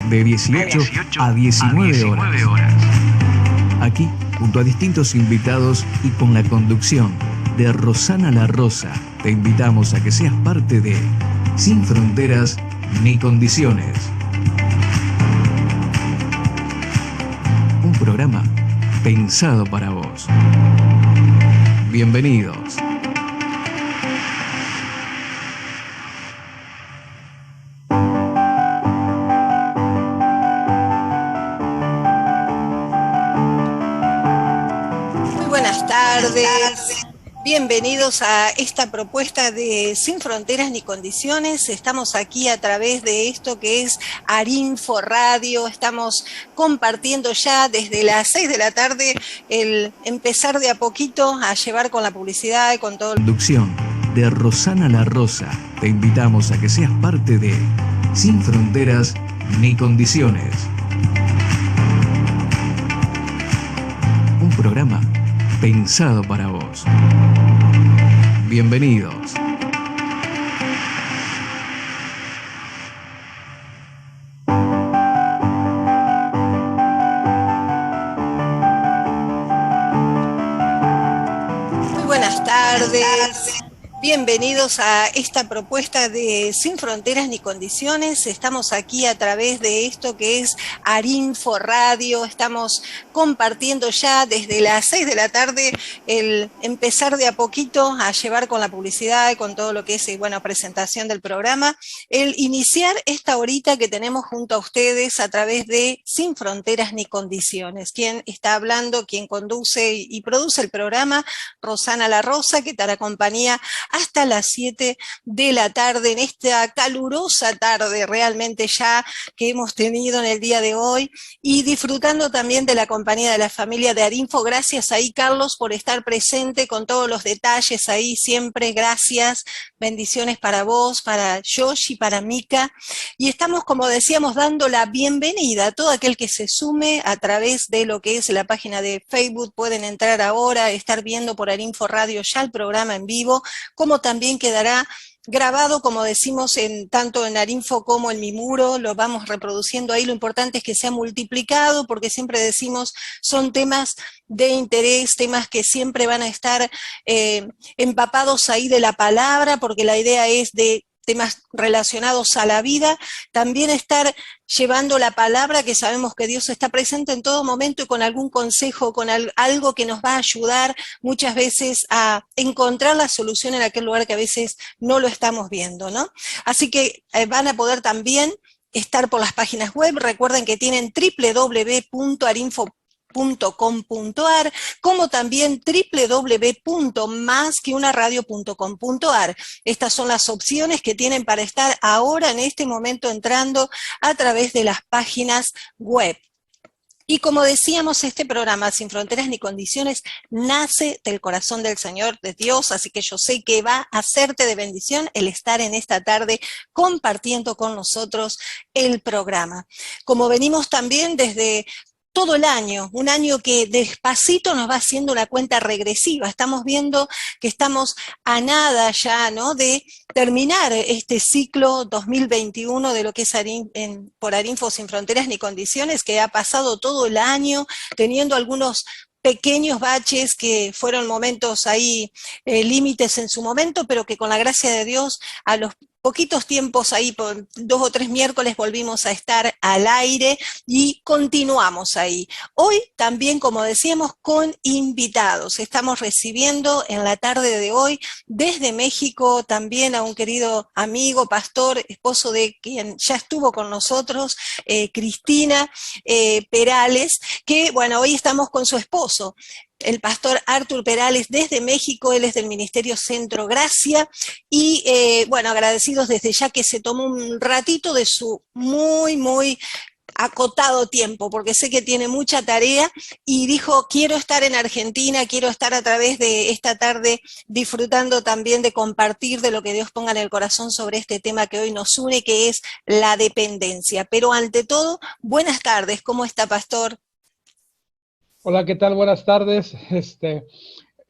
de 18 a 19 horas. Aquí, junto a distintos invitados y con la conducción de Rosana La Rosa, te invitamos a que seas parte de Sin Fronteras ni Condiciones. Un programa pensado para vos. Bienvenidos. Bienvenidos a esta propuesta de Sin Fronteras ni Condiciones. Estamos aquí a través de esto que es Arinfo Radio. Estamos compartiendo ya desde las 6 de la tarde el empezar de a poquito a llevar con la publicidad y con todo. Conducción de Rosana La Rosa. Te invitamos a que seas parte de Sin Fronteras ni Condiciones. Un programa pensado para vos. Bienvenidos. Muy buenas tardes. Bienvenidos a esta propuesta de Sin Fronteras ni Condiciones. Estamos aquí a través de esto que es Arinfo Radio. Estamos compartiendo ya desde las 6 de la tarde el empezar de a poquito a llevar con la publicidad y con todo lo que es, presentación del programa. El iniciar esta horita que tenemos junto a ustedes a través de Sin Fronteras ni Condiciones. Quien está hablando, quien conduce y produce el programa, Rosana La Rosa, que te acompaña hasta las 7 de la tarde, en esta calurosa tarde realmente ya que hemos tenido en el día de hoy, y disfrutando también de la compañía de la familia de Arinfo. Gracias ahí, Carlos, por estar presente con todos los detalles ahí siempre. Gracias, bendiciones para vos, para Josh y para Mika. Y estamos, como decíamos, dando la bienvenida a todo aquel que se sume a través de lo que es la página de Facebook. Pueden entrar ahora, estar viendo por Arinfo Radio ya el programa en vivo, como también quedará grabado, como decimos, tanto en Arinfo como en mi muro. Lo vamos reproduciendo ahí. Lo importante es que sea multiplicado, porque siempre decimos, son temas de interés, temas que siempre van a estar empapados ahí de la palabra, porque la idea es de temas relacionados a la vida, también estar llevando la palabra, que sabemos que Dios está presente en todo momento, y con algún consejo, con algo que nos va a ayudar muchas veces a encontrar la solución en aquel lugar que a veces no lo estamos viendo, ¿no? Así que van a poder también estar por las páginas web. Recuerden que tienen www.arinfo.com.ar, como también www.masqueunaradio.com.ar. Estas son las opciones que tienen para estar ahora en este momento entrando a través de las páginas web. Y como decíamos, este programa Sin Fronteras ni Condiciones nace del corazón del Señor, de Dios, así que yo sé que va a hacerte de bendición el estar en esta tarde compartiendo con nosotros el programa. Como venimos también desde todo el año, un año que despacito nos va haciendo una cuenta regresiva. Estamos viendo que estamos a nada ya, ¿no?, de terminar este ciclo 2021 de lo que es por Arinfo Sin Fronteras ni Condiciones, que ha pasado todo el año teniendo algunos pequeños baches que fueron momentos ahí, límites en su momento, pero que con la gracia de Dios a los poquitos tiempos ahí, por 2 o 3 miércoles volvimos a estar al aire y continuamos ahí. Hoy también, como decíamos, con invitados. Estamos recibiendo en la tarde de hoy desde México también a un querido amigo, pastor, esposo de quien ya estuvo con nosotros, Cristina Perales, que bueno, hoy estamos con su esposo, el pastor Artur Perales, desde México. Él es del Ministerio Centro Gracia, y agradecidos desde ya que se tomó un ratito de su muy acotado tiempo, porque sé que tiene mucha tarea, y dijo, quiero estar en Argentina, quiero estar a través de esta tarde disfrutando también de compartir de lo que Dios ponga en el corazón sobre este tema que hoy nos une, que es la dependencia. Pero ante todo, buenas tardes, ¿cómo está, pastor? Hola, ¿qué tal? Buenas tardes.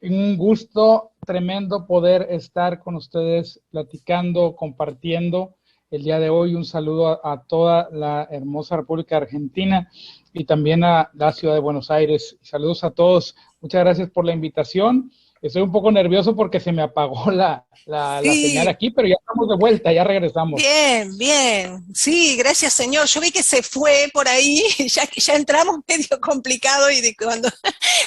Un gusto tremendo poder estar con ustedes platicando, compartiendo el día de hoy. Un saludo a toda la hermosa República Argentina y también a la ciudad de Buenos Aires. Saludos a todos. Muchas gracias por la invitación. Estoy un poco nervioso porque se me apagó la señal Sí. aquí, pero ya estamos de vuelta, ya regresamos. Bien, bien. Sí, gracias, señor. Yo vi que se fue por ahí, ya entramos medio complicado y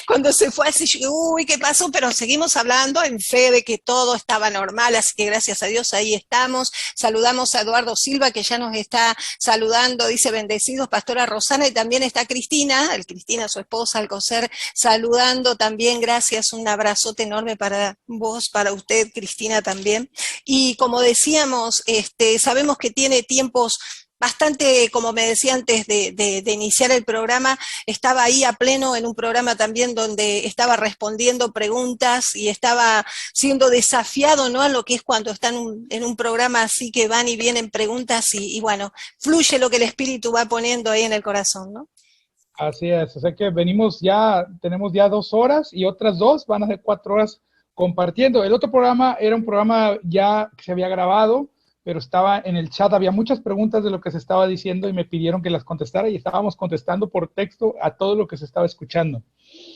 cuando se fue así, yo, uy, ¿qué pasó? Pero seguimos hablando en fe de que todo estaba normal, así que gracias a Dios ahí estamos. Saludamos a Eduardo Silva, que ya nos está saludando, dice bendecidos, pastora Rosana, y también está Cristina, su esposa, Alcocer, saludando también. Gracias, un abrazote enorme para vos, para usted, Cristina, también. Y como decíamos, sabemos que tiene tiempos bastante, como me decía antes de iniciar el programa, estaba ahí a pleno en un programa también donde estaba respondiendo preguntas y estaba siendo desafiado, ¿no?, a lo que es cuando están en un programa así que van y vienen preguntas y bueno, fluye lo que el espíritu va poniendo ahí en el corazón, ¿no? Así es, o sea que tenemos ya 2 horas y otras 2 van a ser 4 horas compartiendo. El otro programa era un programa ya que se había grabado, pero estaba en el chat, había muchas preguntas de lo que se estaba diciendo y me pidieron que las contestara y estábamos contestando por texto a todo lo que se estaba escuchando.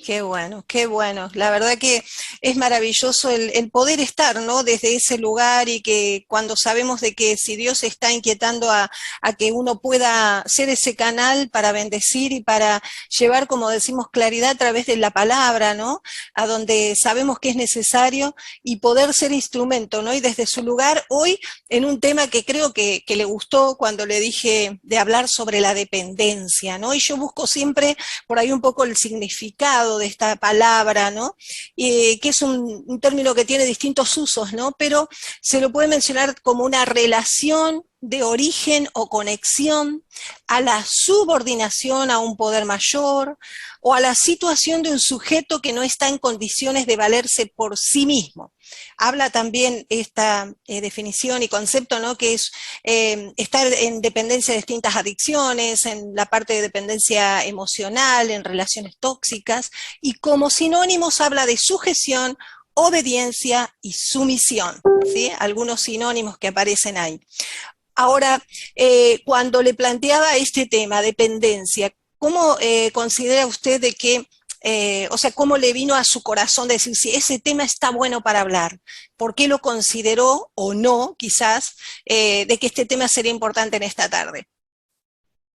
Qué bueno, qué bueno. La verdad que es maravilloso el poder estar, ¿no?, desde ese lugar, y que cuando sabemos de que si Dios está inquietando a que uno pueda ser ese canal para bendecir y para llevar, como decimos, claridad a través de la palabra, ¿no?, a donde sabemos que es necesario, y poder ser instrumento, ¿no? Y desde su lugar, hoy, en un tema que creo que le gustó cuando le dije de hablar sobre la dependencia, ¿no? Y yo busco siempre por ahí un poco el significado de esta palabra, ¿no? Que es un término que tiene distintos usos, ¿no? Pero se lo puede mencionar como una relación de origen o conexión a la subordinación a un poder mayor, o a la situación de un sujeto que no está en condiciones de valerse por sí mismo. Habla también esta definición y concepto, ¿no?, que es estar en dependencia de distintas adicciones, en la parte de dependencia emocional, en relaciones tóxicas, y como sinónimos habla de sujeción, obediencia y sumisión, ¿sí? Algunos sinónimos que aparecen ahí. Ahora, cuando le planteaba este tema, dependencia, ¿cómo considera usted de que, o sea, cómo le vino a su corazón decir si ese tema está bueno para hablar? ¿Por qué lo consideró o no, quizás, de que este tema sería importante en esta tarde?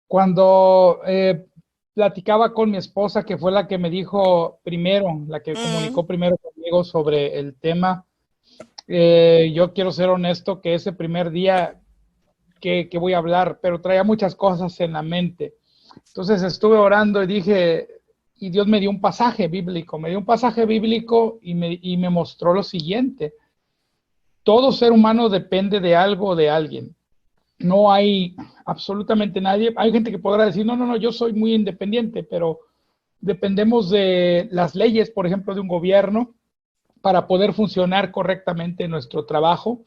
Cuando platicaba con mi esposa, que fue la que me dijo primero, la que comunicó primero conmigo sobre el tema, yo quiero ser honesto que ese primer día que voy a hablar, pero traía muchas cosas en la mente. Entonces estuve orando y dije, y Dios me dio un pasaje bíblico, y me mostró lo siguiente: todo ser humano depende de algo o de alguien. No hay absolutamente nadie. Hay gente que podrá decir, no, yo soy muy independiente, pero dependemos de las leyes, por ejemplo, de un gobierno para poder funcionar correctamente en nuestro trabajo.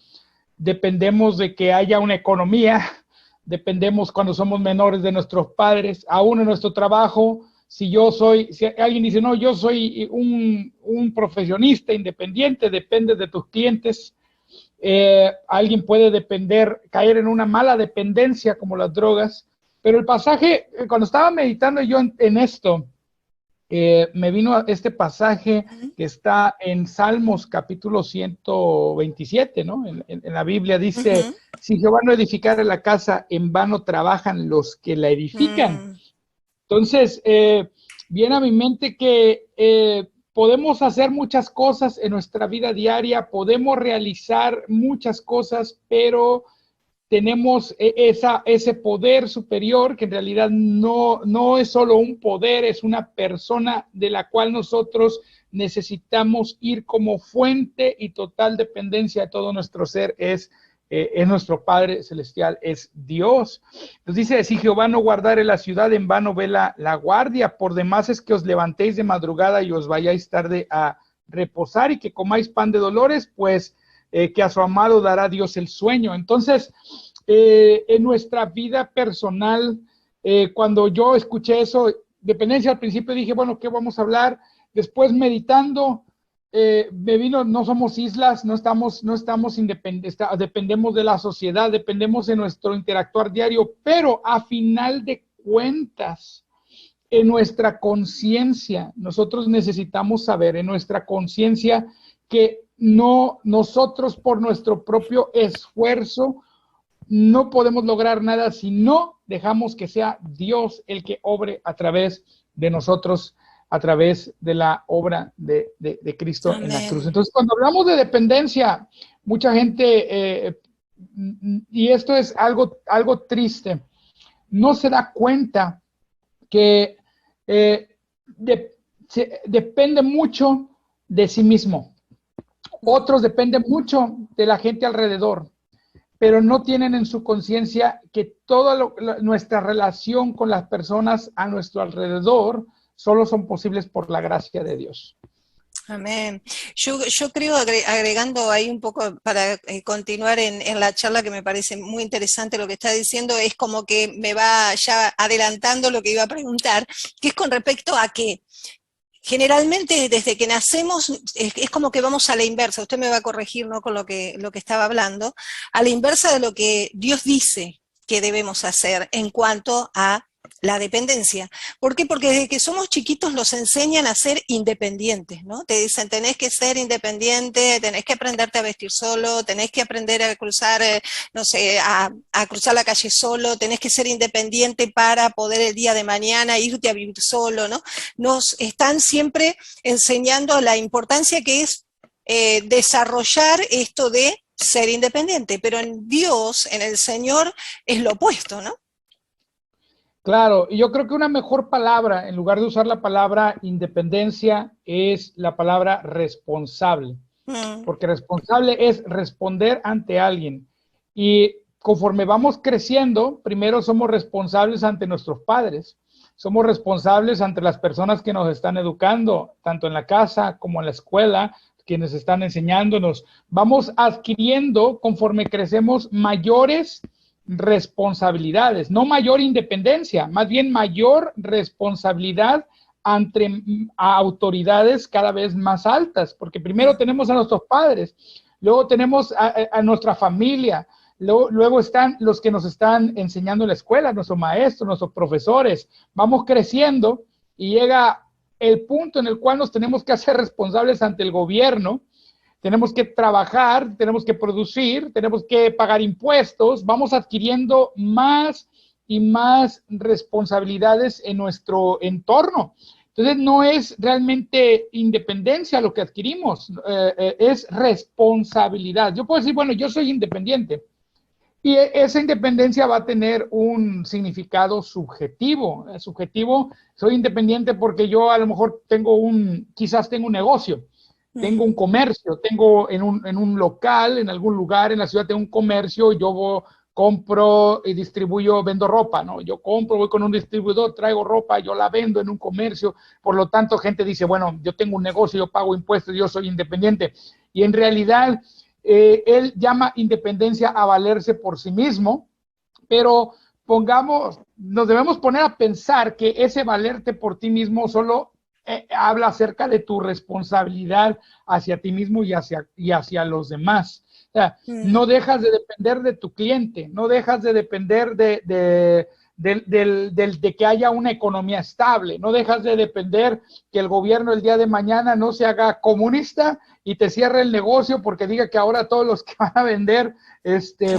Dependemos de que haya una economía, dependemos cuando somos menores de nuestros padres, aún en nuestro trabajo. Si alguien dice, no, yo soy un profesionista independiente, depende de tus clientes. Alguien puede caer en una mala dependencia como las drogas. Pero el pasaje, cuando estaba meditando yo en esto, me vino este pasaje que está en Salmos capítulo 127, ¿no? En la Biblia dice, si Jehová no edificare la casa, en vano trabajan los que la edifican. Entonces, viene a mi mente que podemos hacer muchas cosas en nuestra vida diaria, podemos realizar muchas cosas, pero tenemos ese poder superior que en realidad no es solo un poder, es una persona de la cual nosotros necesitamos ir como fuente y total dependencia de todo nuestro ser. Es nuestro Padre Celestial, es Dios. Entonces dice, si Jehová no guardare la ciudad, en vano vela la guardia. Por demás es que os levantéis de madrugada y os vayáis tarde a reposar, y que comáis pan de dolores, pues que a su amado dará Dios el sueño. Entonces, en nuestra vida personal, cuando yo escuché eso, dependencia, al principio dije, bueno, ¿qué vamos a hablar? Después, meditando, no somos islas, no estamos independientes, dependemos de la sociedad, dependemos de nuestro interactuar diario, pero a final de cuentas, en nuestra conciencia, nosotros necesitamos saber en nuestra conciencia que nosotros por nuestro propio esfuerzo no podemos lograr nada si no dejamos que sea Dios el que obre a través de nosotros, a través de la obra de Cristo en la cruz. Entonces, cuando hablamos de dependencia, mucha gente, y esto es algo triste, no se da cuenta que depende mucho de sí mismo. Otros dependen mucho de la gente alrededor, pero no tienen en su conciencia que toda nuestra relación con las personas a nuestro alrededor solo son posibles por la gracia de Dios. Amén. Yo creo, agregando ahí un poco para continuar en la charla, que me parece muy interesante lo que está diciendo, es como que me va ya adelantando lo que iba a preguntar, que es con respecto a que generalmente desde que nacemos es como que vamos a la inversa. Usted me va a corregir, ¿no?, con lo que estaba hablando, a la inversa de lo que Dios dice que debemos hacer en cuanto a la dependencia. ¿Por qué? Porque desde que somos chiquitos los enseñan a ser independientes, ¿no? Te dicen, tenés que ser independiente, tenés que aprenderte a vestir solo, tenés que aprender a cruzar, no sé, a cruzar la calle solo, tenés que ser independiente para poder el día de mañana irte a vivir solo, ¿no? Nos están siempre enseñando la importancia que es desarrollar esto de ser independiente, pero en Dios, en el Señor, es lo opuesto, ¿no? Claro, y yo creo que una mejor palabra, en lugar de usar la palabra independencia, es la palabra responsable. Porque responsable es responder ante alguien. Y conforme vamos creciendo, primero somos responsables ante nuestros padres. Somos responsables ante las personas que nos están educando, tanto en la casa como en la escuela, quienes están enseñándonos. Vamos adquiriendo, conforme crecemos, mayores responsabilidades, no mayor independencia, más bien mayor responsabilidad ante autoridades cada vez más altas, porque primero tenemos a nuestros padres, luego tenemos a nuestra familia, luego están los que nos están enseñando en la escuela, nuestros maestros, nuestros profesores. Vamos creciendo y llega el punto en el cual nos tenemos que hacer responsables ante el gobierno. Tenemos que trabajar, tenemos que producir, tenemos que pagar impuestos, vamos adquiriendo más y más responsabilidades en nuestro entorno. Entonces, no es realmente independencia lo que adquirimos, es responsabilidad. Yo puedo decir, bueno, yo soy independiente, y esa independencia va a tener un significado subjetivo. Subjetivo, soy independiente porque yo a lo mejor quizás tengo un negocio. Tengo un comercio, tengo en un local, en algún lugar en la ciudad tengo un comercio, yo compro y distribuyo, vendo ropa, ¿no? Yo compro, voy con un distribuidor, traigo ropa, yo la vendo en un comercio, por lo tanto gente dice, bueno, yo tengo un negocio, yo pago impuestos, yo soy independiente. Y en realidad, él llama independencia a valerse por sí mismo, pero nos debemos poner a pensar que ese valerte por ti mismo solo habla acerca de tu responsabilidad hacia ti mismo y hacia los demás. O sea, no dejas de depender de tu cliente, no dejas de depender de que haya una economía estable, no dejas de depender que el gobierno el día de mañana no se haga comunista y te cierre el negocio porque diga que ahora todos los que van a vender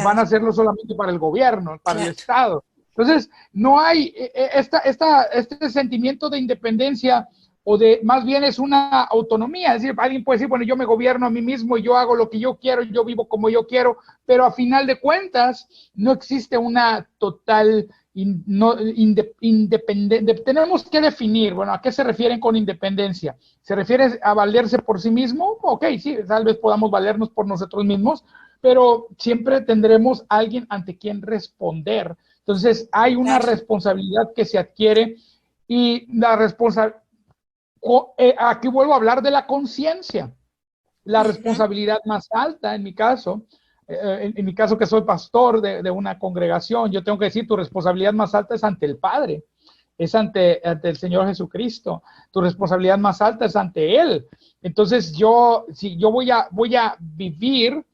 van a hacerlo solamente para el gobierno, para el Estado. Entonces, no hay este sentimiento de independencia, o más bien es una autonomía. Es decir, alguien puede decir, bueno, yo me gobierno a mí mismo y yo hago lo que yo quiero, yo vivo como yo quiero, pero a final de cuentas no existe una total independencia. Tenemos que definir, bueno, ¿a qué se refieren con independencia? ¿Se refiere a valerse por sí mismo? Ok, sí, tal vez podamos valernos por nosotros mismos, pero siempre tendremos a alguien ante quien responder. Entonces, hay una responsabilidad que se adquiere, y la responsabilidad, aquí vuelvo a hablar de la conciencia, la responsabilidad más alta en mi caso, que soy pastor de una congregación, yo tengo que decir, tu responsabilidad más alta es ante el Padre. es ante el Señor Jesucristo. Tu responsabilidad más alta es ante Él. Entonces si yo voy a vivir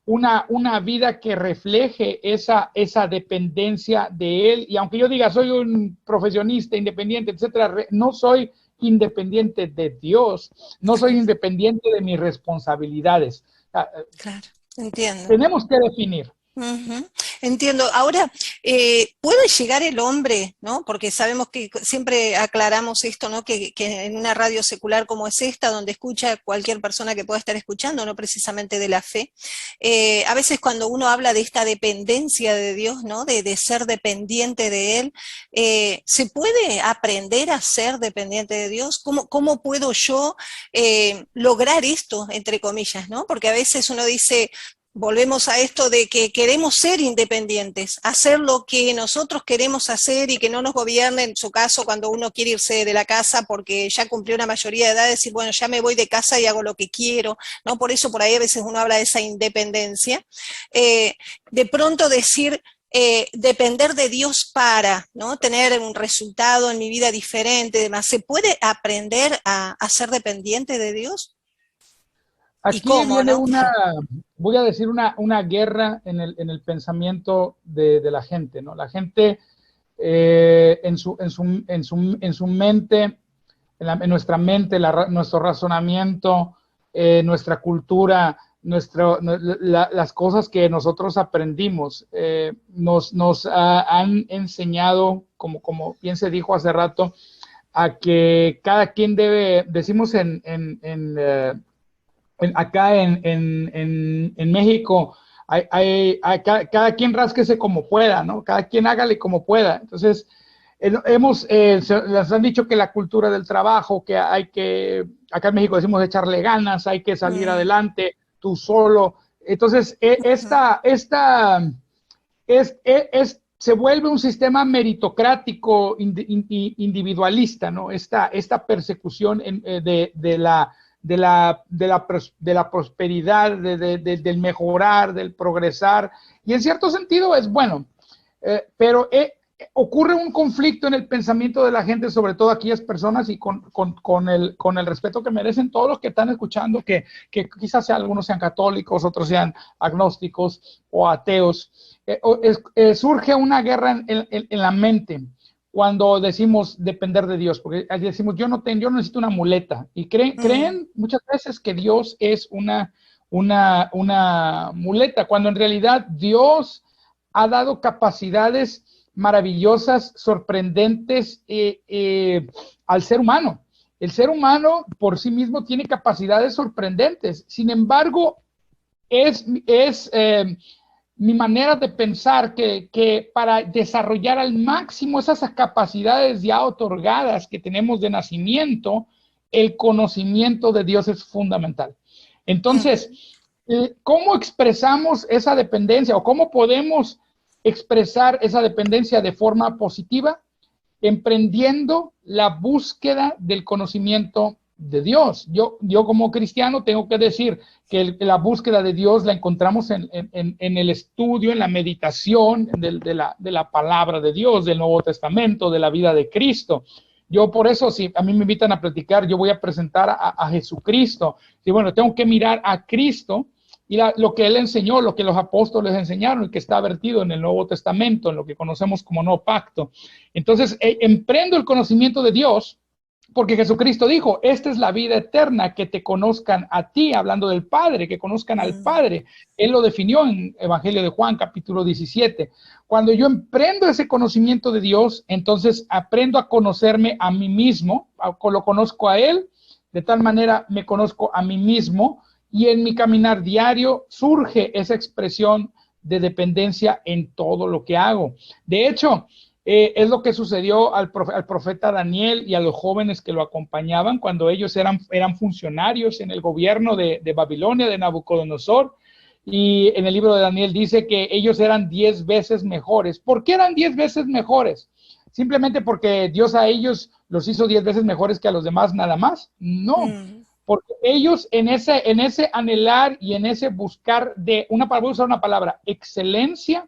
una vida que refleje esa dependencia de Él, y aunque yo diga soy un profesionista independiente, etcétera, no soy independiente de Dios, no soy independiente de mis responsabilidades. Claro, entiendo. Tenemos que definir. Uh-huh. Entiendo. Ahora, ¿puede llegar el hombre, ¿no? Porque sabemos que siempre aclaramos esto, ¿no? Que en una radio secular como es esta, donde escucha cualquier persona que pueda estar escuchando, no precisamente de la fe, a veces cuando uno habla de esta dependencia de Dios, ¿no? De ser dependiente de Él, ¿se puede aprender a ser dependiente de Dios? ¿Cómo puedo yo lograr esto, entre comillas, ¿no? Porque a veces uno dice... Volvemos a esto de que queremos ser independientes, hacer lo que nosotros queremos hacer y que no nos gobierne, en su caso, cuando uno quiere irse de la casa porque ya cumplió una mayoría de edad, decir, bueno, ya me voy de casa y hago lo que quiero, ¿no? Por eso por ahí a veces uno habla de esa independencia. De pronto decir, depender de Dios para, ¿no? Tener un resultado en mi vida diferente, demás. ¿Se puede aprender a ser dependiente de Dios? Aquí cómo, viene ¿no? voy a decir una guerra en el pensamiento de la gente, ¿no? La gente en su mente, en nuestra mente, nuestro razonamiento, nuestra cultura, las cosas que nosotros aprendimos, nos han enseñado, como bien se dijo hace rato, a que cada quien decimos acá en México, cada quien rásquese como pueda, ¿no? Cada quien hágale como pueda. Entonces, les han dicho que la cultura del trabajo, que acá en México decimos echarle ganas, hay que salir adelante, tú solo. Entonces, se vuelve un sistema meritocrático, individualista, ¿no? Esta persecución de la prosperidad, del mejorar, del progresar, y en cierto sentido es bueno, pero ocurre un conflicto en el pensamiento de la gente, sobre todo aquellas personas, y con el respeto que merecen todos los que están escuchando, que quizás algunos sean católicos, otros sean agnósticos o ateos. Surge una guerra en la mente cuando decimos depender de Dios, porque decimos yo necesito una muleta, y creen muchas veces que Dios es una muleta, cuando en realidad Dios ha dado capacidades maravillosas, sorprendentes al ser humano. El ser humano por sí mismo tiene capacidades sorprendentes. Sin embargo, es mi manera de pensar que para desarrollar al máximo esas capacidades ya otorgadas que tenemos de nacimiento, el conocimiento de Dios es fundamental. Entonces, ¿cómo expresamos esa dependencia o cómo podemos expresar esa dependencia de forma positiva? Emprendiendo la búsqueda del conocimiento de Dios. Yo como cristiano tengo que decir que la búsqueda de Dios la encontramos en el estudio, en la meditación de la palabra de Dios, del Nuevo Testamento, de la vida de Cristo. Yo por eso, si a mí me invitan a platicar, yo voy a presentar a Jesucristo. Y bueno, tengo que mirar a Cristo y lo que Él enseñó, lo que los apóstoles enseñaron, y que está vertido en el Nuevo Testamento, en lo que conocemos como Nuevo Pacto. Entonces, emprendo el conocimiento de Dios, porque Jesucristo dijo, esta es la vida eterna, que te conozcan a ti, hablando del Padre, que conozcan al Padre. Él lo definió en Evangelio de Juan, capítulo 17. Cuando yo emprendo ese conocimiento de Dios, entonces aprendo a conocerme a mí mismo, lo conozco a Él, de tal manera me conozco a mí mismo, y en mi caminar diario surge esa expresión de dependencia en todo lo que hago. De hecho, es lo que sucedió al profeta Daniel y a los jóvenes que lo acompañaban cuando ellos eran funcionarios en el gobierno de Babilonia, de Nabucodonosor. Y en el libro de Daniel dice que ellos eran 10 veces mejores. ¿Por qué eran 10 veces mejores? ¿Simplemente porque Dios a ellos los hizo 10 veces mejores que a los demás nada más? No, porque ellos en ese anhelar y en ese buscar voy a usar una palabra, excelencia,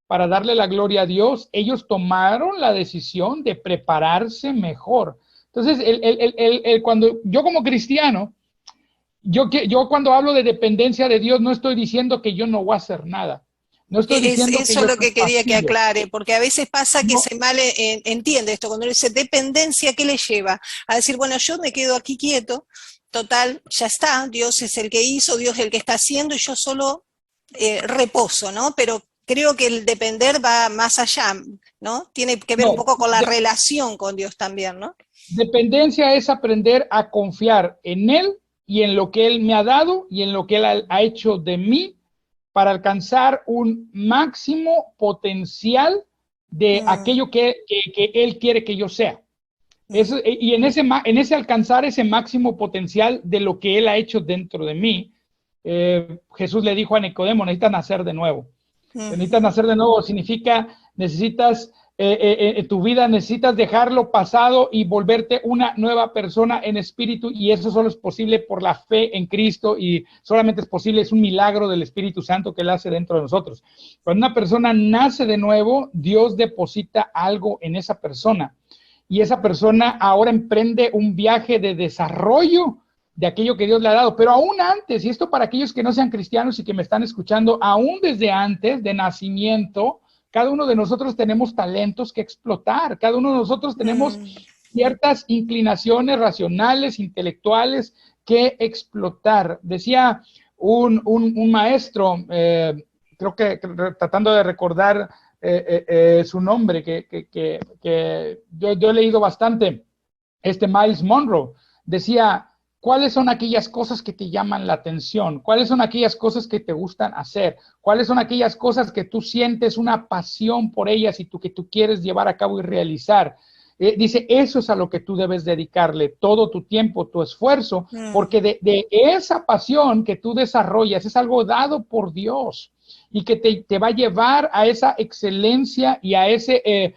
para darle la gloria a Dios, ellos tomaron la decisión de prepararse mejor. Entonces, cuando yo como cristiano, yo cuando hablo de dependencia de Dios, no estoy diciendo que yo no voy a hacer nada. No estoy diciendo eso es lo que quería que aclare, porque a veces pasa que se mal entiende esto. Cuando dice dependencia, ¿qué le lleva? A decir, bueno, yo me quedo aquí quieto, total, ya está, Dios es el que hizo, Dios es el que está haciendo, y yo solo reposo, ¿no? Pero creo que el depender va más allá, ¿no? Tiene que ver un poco con la relación con Dios también, ¿no? Dependencia es aprender a confiar en Él y en lo que Él me ha dado y en lo que Él ha hecho de mí para alcanzar un máximo potencial de aquello que Él quiere que yo sea. Y en ese alcanzar ese máximo potencial de lo que Él ha hecho dentro de mí, Jesús le dijo a Nicodemo, necesitas nacer de nuevo. Necesitas nacer de nuevo significa, necesitas, tu vida necesitas dejar lo pasado y volverte una nueva persona en espíritu, y eso solo es posible por la fe en Cristo, y solamente es posible, es un milagro del Espíritu Santo que Él hace dentro de nosotros. Cuando una persona nace de nuevo, Dios deposita algo en esa persona, y esa persona ahora emprende un viaje de desarrollo de aquello que Dios le ha dado, pero aún antes, y esto para aquellos que no sean cristianos y que me están escuchando, aún desde antes de nacimiento, cada uno de nosotros tenemos talentos que explotar, cada uno de nosotros tenemos ciertas inclinaciones racionales, intelectuales que explotar. Decía un maestro, creo que tratando de recordar su nombre, que yo he leído bastante, Miles Monroe, decía: ¿cuáles son aquellas cosas que te llaman la atención? ¿Cuáles son aquellas cosas que te gustan hacer? ¿Cuáles son aquellas cosas que tú sientes una pasión por ellas y que tú quieres llevar a cabo y realizar? Dice, eso es a lo que tú debes dedicarle todo tu tiempo, tu esfuerzo, porque de esa pasión que tú desarrollas es algo dado por Dios y que te va a llevar a esa excelencia y a ese,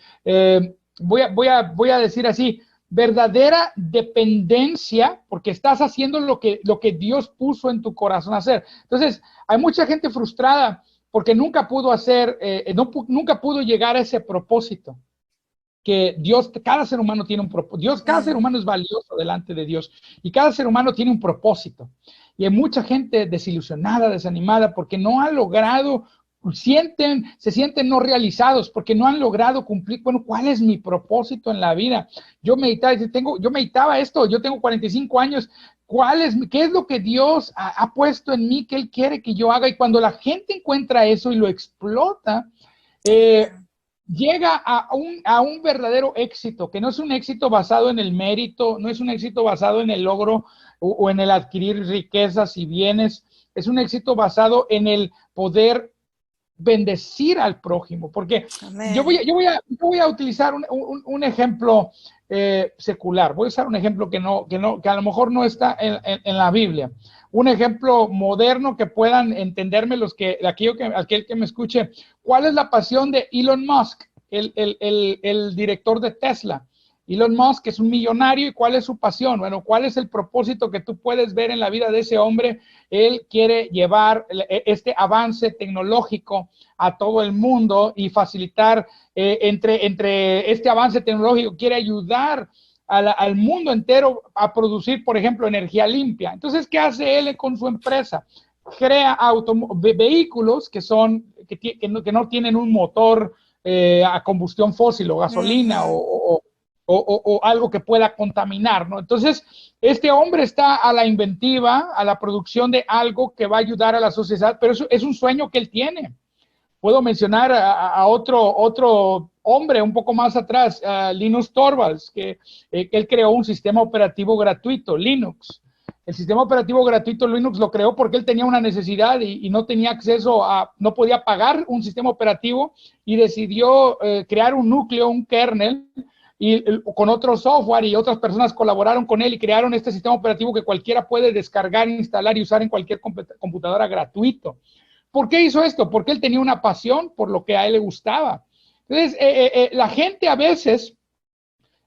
voy a decir así, verdadera dependencia, porque estás haciendo lo que Dios puso en tu corazón hacer. Entonces, hay mucha gente frustrada porque nunca pudo hacer, nunca pudo llegar a ese propósito que Dios, cada ser humano tiene un propósito. Cada ser humano es valioso delante de Dios y cada ser humano tiene un propósito. Y hay mucha gente desilusionada, desanimada, porque no ha logrado, se sienten no realizados, porque no han logrado cumplir. Bueno, ¿cuál es mi propósito en la vida? Yo meditaba esto, yo tengo 45 años, ¿qué es lo que Dios ha puesto en mí, que Él quiere que yo haga? Y cuando la gente encuentra eso y lo explota, llega a un verdadero éxito, que no es un éxito basado en el mérito, no es un éxito basado en el logro o en el adquirir riquezas y bienes, es un éxito basado en el poder bendecir al prójimo, porque yo voy a utilizar un ejemplo secular, voy a usar un ejemplo que a lo mejor no está en la Biblia, un ejemplo moderno que puedan entenderme aquel que me escuche. ¿Cuál es la pasión de Elon Musk, el director de Tesla? Elon Musk es un millonario, ¿y cuál es su pasión? Bueno, ¿cuál es el propósito que tú puedes ver en la vida de ese hombre? Él quiere llevar este avance tecnológico a todo el mundo y facilitar, entre este avance tecnológico, quiere ayudar al mundo entero a producir, por ejemplo, energía limpia. Entonces, ¿qué hace él con su empresa? Crea vehículos que no tienen un motor a combustión fósil o gasolina o algo que pueda contaminar, ¿no? Entonces, este hombre está a la inventiva, a la producción de algo que va a ayudar a la sociedad, pero eso es un sueño que él tiene. Puedo mencionar a otro hombre un poco más atrás, Linus Torvalds, que él creó un sistema operativo gratuito, Linux. El sistema operativo gratuito Linux lo creó porque él tenía una necesidad y no tenía acceso no podía pagar un sistema operativo, y decidió crear un núcleo, un kernel, y con otro software, y otras personas colaboraron con él y crearon este sistema operativo que cualquiera puede descargar, instalar y usar en cualquier computadora gratuito. ¿Por qué hizo esto? Porque él tenía una pasión por lo que a él le gustaba. Entonces, la gente a veces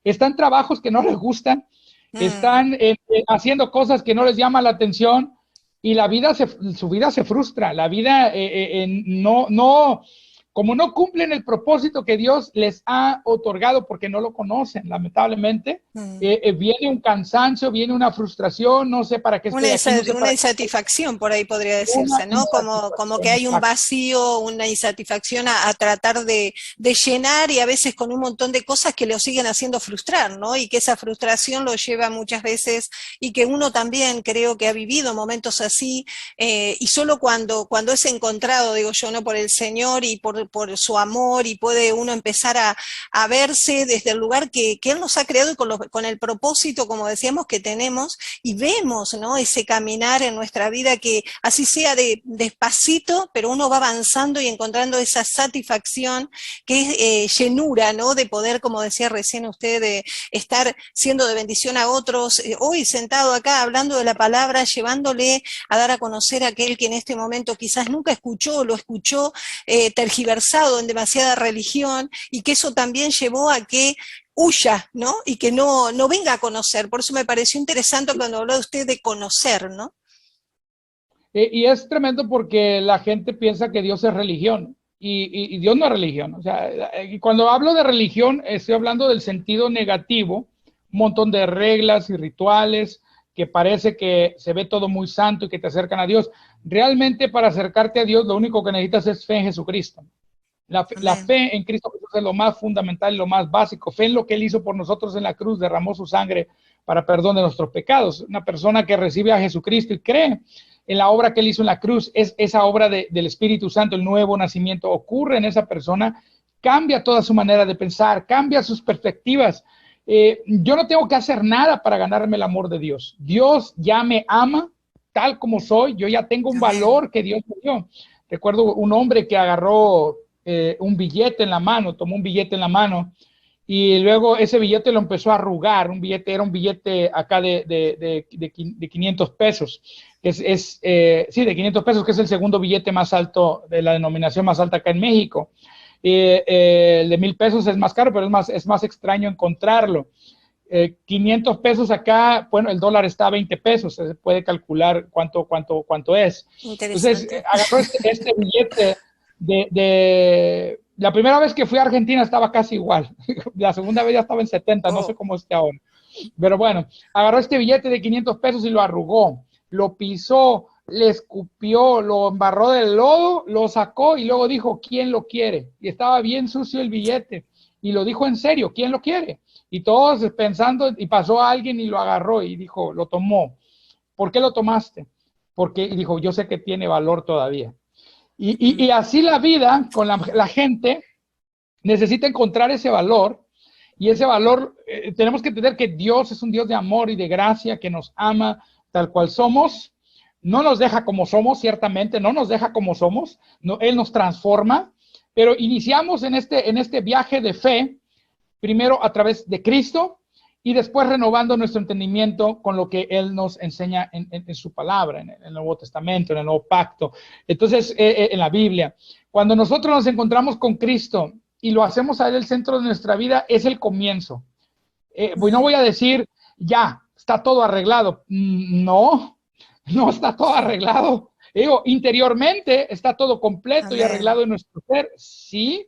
está en trabajos que no les gustan, están haciendo cosas que no les llaman la atención, y su vida se frustra. La vida como no cumplen el propósito que Dios les ha otorgado porque no lo conocen, lamentablemente, viene un cansancio, viene una frustración, no sé para qué estoy aquí. No sé una insatisfacción, por ahí podría decirse, ¿no? Como que hay un vacío, una insatisfacción a tratar de llenar, y a veces con un montón de cosas que lo siguen haciendo frustrar, ¿no? Y que esa frustración lo lleva muchas veces, y que uno también creo que ha vivido momentos así, y solo cuando es encontrado, digo yo, ¿no? Por el Señor y por su amor, y puede uno empezar a verse desde el lugar que Él nos ha creado, y con el propósito, como decíamos, que tenemos, y vemos, ¿no? Ese caminar en nuestra vida, que así sea despacito, pero uno va avanzando y encontrando esa satisfacción que es llenura, ¿no? De poder, como decía recién usted, de estar siendo de bendición a otros, hoy sentado acá hablando de la palabra, llevándole a dar a conocer a aquel que en este momento quizás nunca escuchó, lo escuchó tergiversado en demasiada religión, y que eso también llevó a que huya, ¿no? Y que no venga a conocer. Por eso me pareció interesante cuando habló usted de conocer, ¿no? Y es tremendo porque la gente piensa que Dios es religión, y Dios no es religión. O sea, cuando hablo de religión, estoy hablando del sentido negativo, un montón de reglas y rituales que parece que se ve todo muy santo y que te acercan a Dios. Realmente, para acercarte a Dios, lo único que necesitas es fe en Jesucristo. La fe en Cristo Jesús es lo más fundamental, lo más básico. Fe en lo que Él hizo por nosotros en la cruz, derramó su sangre para perdón de nuestros pecados. Una persona que recibe a Jesucristo y cree en la obra que Él hizo en la cruz, es esa obra del Espíritu Santo, el nuevo nacimiento ocurre en esa persona, cambia toda su manera de pensar, cambia sus perspectivas. Yo no tengo que hacer nada para ganarme el amor de Dios. Dios ya me ama tal como soy, yo ya tengo un valor que Dios me dio. Recuerdo un hombre que agarró un billete en la mano, tomó un billete en la mano, y luego ese billete lo empezó a arrugar. Era un billete acá de 500 pesos, de 500 pesos, que es el segundo billete más alto, de la denominación más alta acá en México. El de 1,000 pesos es más caro, pero es más extraño encontrarlo. 500 pesos acá, bueno, el dólar está a 20 pesos, se puede calcular cuánto es. Entonces, agarró este billete la primera vez que fui a Argentina estaba casi igual. La segunda vez ya estaba en 70, no sé cómo esté ahora. Pero bueno, agarró este billete de 500 pesos y lo arrugó, lo pisó, le escupió, lo embarró del lodo, lo sacó y luego dijo, ¿quién lo quiere? Y estaba bien sucio el billete. Y lo dijo en serio, ¿quién lo quiere? Y todos pensando, y pasó a alguien y lo agarró y dijo, lo tomó. ¿Por qué lo tomaste? Porque, y dijo, yo sé que tiene valor todavía. Y así la vida con la gente necesita encontrar ese valor, y ese valor tenemos que entender que Dios es un Dios de amor y de gracia, que nos ama tal cual somos, no nos deja como somos, ciertamente, no nos deja como somos, no, Él nos transforma, pero iniciamos en este viaje de fe, primero a través de Cristo, y después renovando nuestro entendimiento con lo que Él nos enseña en su palabra, en el Nuevo Testamento, en el Nuevo Pacto. Entonces, en la Biblia, cuando nosotros nos encontramos con Cristo y lo hacemos a Él el centro de nuestra vida, es el comienzo. No voy a decir, ya, está todo arreglado. No está todo arreglado. Digo, interiormente está todo completo y arreglado en nuestro ser, sí,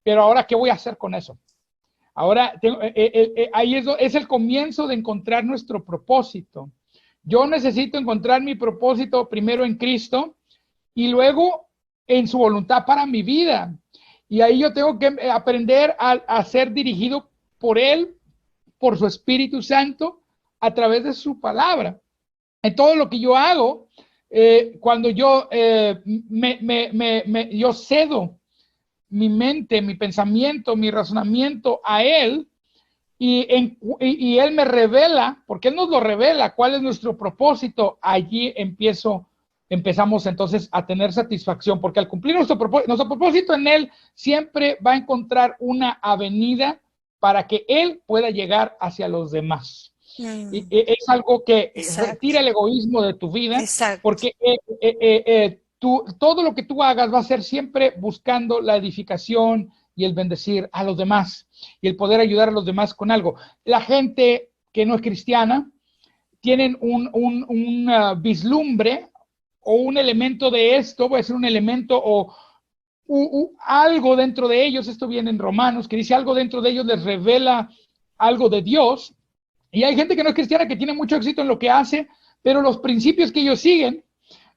pero ahora, ¿qué voy a hacer con eso? Ahora, ahí es el comienzo de encontrar nuestro propósito. Yo necesito encontrar mi propósito primero en Cristo y luego en su voluntad para mi vida. Y ahí yo tengo que aprender a ser dirigido por Él, por su Espíritu Santo, a través de su palabra. En todo lo que yo hago, cuando yo cedo mi mente, mi pensamiento, mi razonamiento a Él, y Él me revela, porque Él nos lo revela, cuál es nuestro propósito, allí empezamos entonces a tener satisfacción, porque al cumplir nuestro propósito en Él, siempre va a encontrar una avenida para que Él pueda llegar hacia los demás. Y es algo que retira el egoísmo de tu vida, porque todo lo que tú hagas va a ser siempre buscando la edificación y el bendecir a los demás y el poder ayudar a los demás con algo. La gente que no es cristiana tienen un vislumbre o un elemento de esto, puede ser un elemento o algo dentro de ellos, esto viene en Romanos, que dice algo dentro de ellos les revela algo de Dios, y hay gente que no es cristiana que tiene mucho éxito en lo que hace, pero los principios que ellos siguen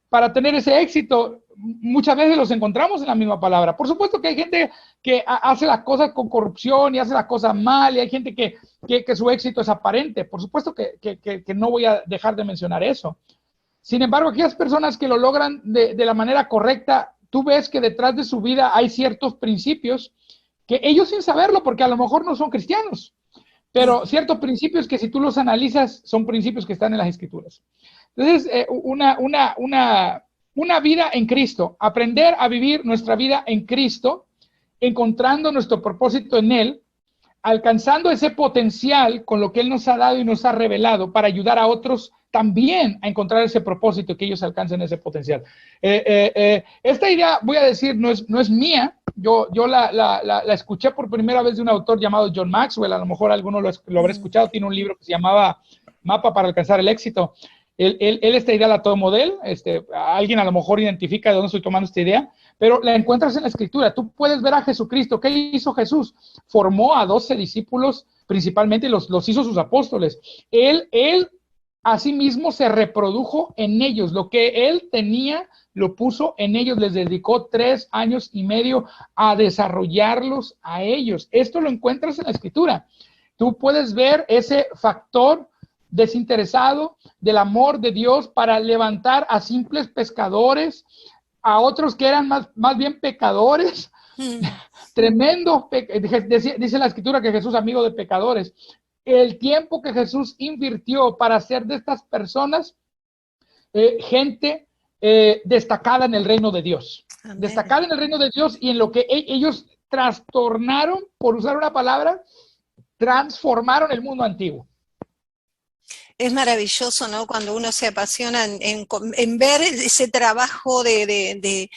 para tener ese éxito, muchas veces los encontramos en la misma palabra. Por supuesto que hay gente que hace las cosas con corrupción y hace las cosas mal, y hay gente que su éxito es aparente. Por supuesto que no voy a dejar de mencionar eso. Sin embargo, aquellas personas que lo logran de la manera correcta, tú ves que detrás de su vida hay ciertos principios que ellos sin saberlo, porque a lo mejor no son cristianos, pero ciertos principios que si tú los analizas son principios que están en las Escrituras. Entonces, una vida en Cristo, aprender a vivir nuestra vida en Cristo, encontrando nuestro propósito en Él, alcanzando ese potencial con lo que Él nos ha dado y nos ha revelado para ayudar a otros también a encontrar ese propósito, que ellos alcancen ese potencial. Esta idea, voy a decir, no es mía. Yo la escuché por primera vez de un autor llamado John Maxwell. A lo mejor alguno lo habrá escuchado. Tiene un libro que se llamaba Mapa para alcanzar el éxito. Él esta idea la tomó de él. Alguien a lo mejor identifica de dónde estoy tomando esta idea, pero la encuentras en la Escritura. Tú puedes ver a Jesucristo. ¿Qué hizo Jesús? Formó a 12 discípulos, principalmente los hizo sus apóstoles. Él asimismo se reprodujo en ellos. Lo que él tenía lo puso en ellos. Les dedicó 3 años y medio a desarrollarlos a ellos. Esto lo encuentras en la Escritura. Tú puedes ver ese factor desinteresado del amor de Dios para levantar a simples pescadores, a otros que eran más bien pecadores, tremendos. Dice la Escritura que Jesús amigo de pecadores. El tiempo que Jesús invirtió para hacer de estas personas gente destacada en el reino de Dios. Amén. Destacada en el reino de Dios, y en lo que ellos trastornaron, por usar una palabra, transformaron el mundo antiguo. Es maravilloso, ¿no? Cuando uno se apasiona en ver ese trabajo de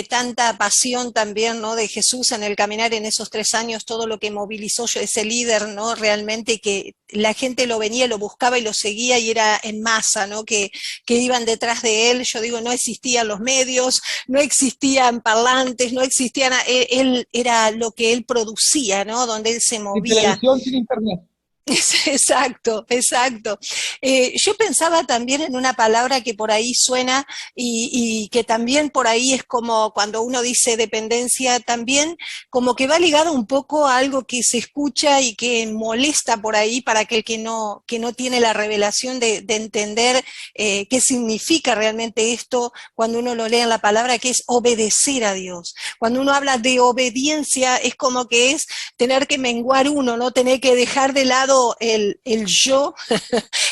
tanta pasión también, ¿no? De Jesús en el caminar en esos 3 años, todo lo que movilizó ese líder, ¿no? Realmente que la gente lo venía, lo buscaba y lo seguía, y era en masa, ¿no? Que iban detrás de él. Yo digo, no existían los medios, no existían parlantes, no existían, él era lo que él producía, ¿no? Donde él se movía. Sin televisión, sin internet. Exacto. Yo pensaba también en una palabra que por ahí suena y que también por ahí es como cuando uno dice dependencia, también como que va ligado un poco a algo que se escucha y que molesta por ahí para aquel que no tiene la revelación de entender qué significa realmente esto cuando uno lo lee en la palabra, que es obedecer a Dios. Cuando uno habla de obediencia es como que es tener que menguar uno, ¿no? Tener que dejar de lado el yo,